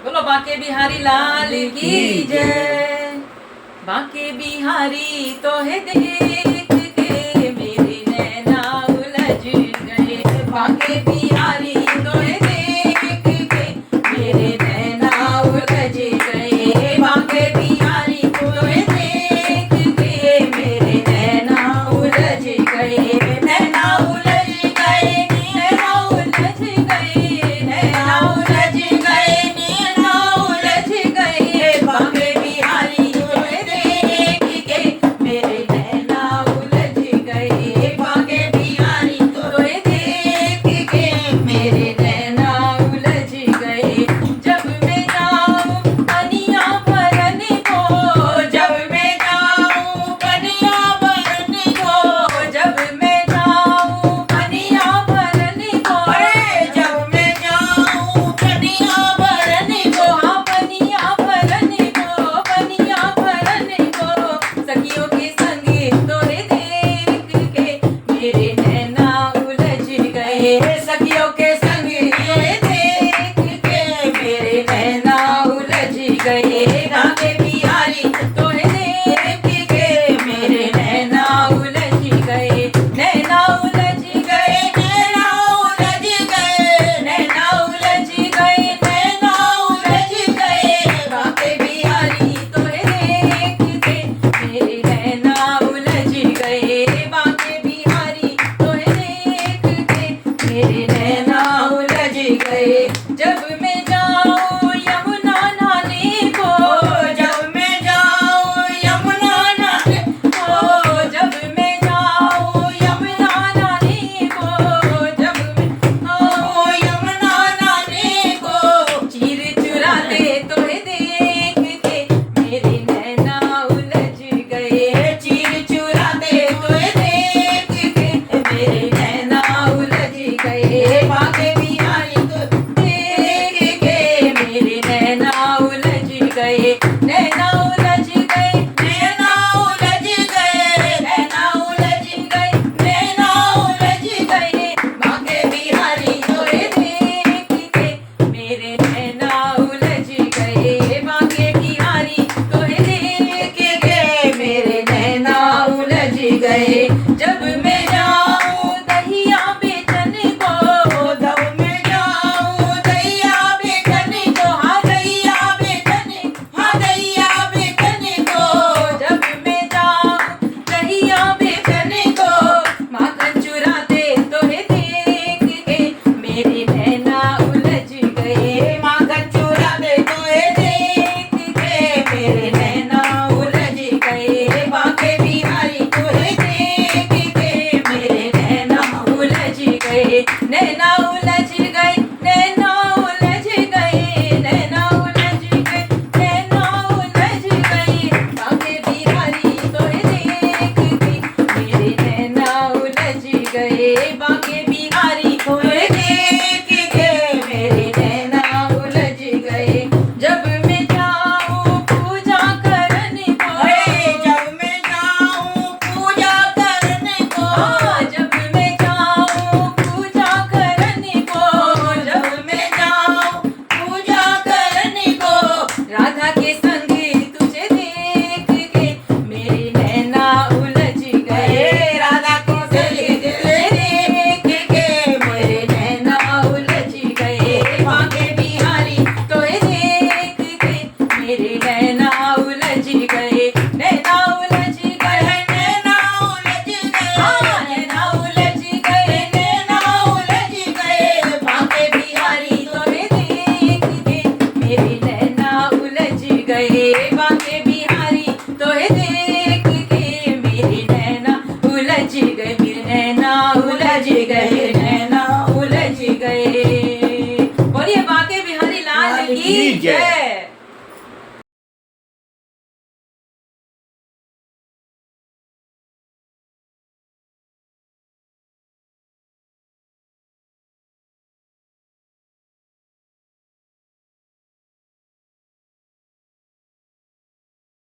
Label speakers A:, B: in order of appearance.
A: बोलो बांके बिहारी लाल की जय। बांके बिहारी तो है देख के मेरे नैना उलझ गए। बांके बिहारी तो है देख के मेरे नैना उलझ गए। बांके बिहारी तो है देख के मेरे नैना उलझ गए। नैना उलझ गए, नैना उलझ गए, नैना उलझ गए, नैना उलझ गए। बांके बिहारी तो है देख के मेरे नैना उलझ गए। बांके बिहारी तो है देख के मेरे नैना उलझ गए। जब मैं जाऊं पनिया भरने को, जब मैं जाऊं पनिया भरने को, जब मैं जाऊं पनिया भरने को, अरे जब मैं जाऊं पनिया भरने को, हाँ पनिया भरने को, पनिया भरने को। सखियों के संगी तोरे देख के मेरे नैना उलझ गए। सखियों के संगी तोरे देख के मेरे नैना उलझ गए। बांके बिहारी तोरे देख के मेरे नैना उलझ गए। नैना उलझ गए, नैना उलझ गए, नैना उलझ गए, नैना उलझ गए। बांके बिहारी तोरे देख के मेरे नैना उलझ गए। बांके बिहारी तोरे देख के मेरे नैना उलझ गए। जब मैं जाऊं यमुना नहाने को, जब मैं जाऊं यमुना नहाने को, जब मैं जाऊं यमुना नहाने को, जब मैं जाऊं यमुना नहाने को। चीर चुराते तोहे देख के मेरे नैना उलझ गए। चीर चुराते तोहे देख के मेरे नैना उलझ गए। बांके बिहारी तो देख के मेरे नैना उलझ गए। नैना उलझ गए, नैना उलझ गए, नैना उलझ गए, नैना उलझ गए। बांके बिहारी तोरे देख के मेरे नैना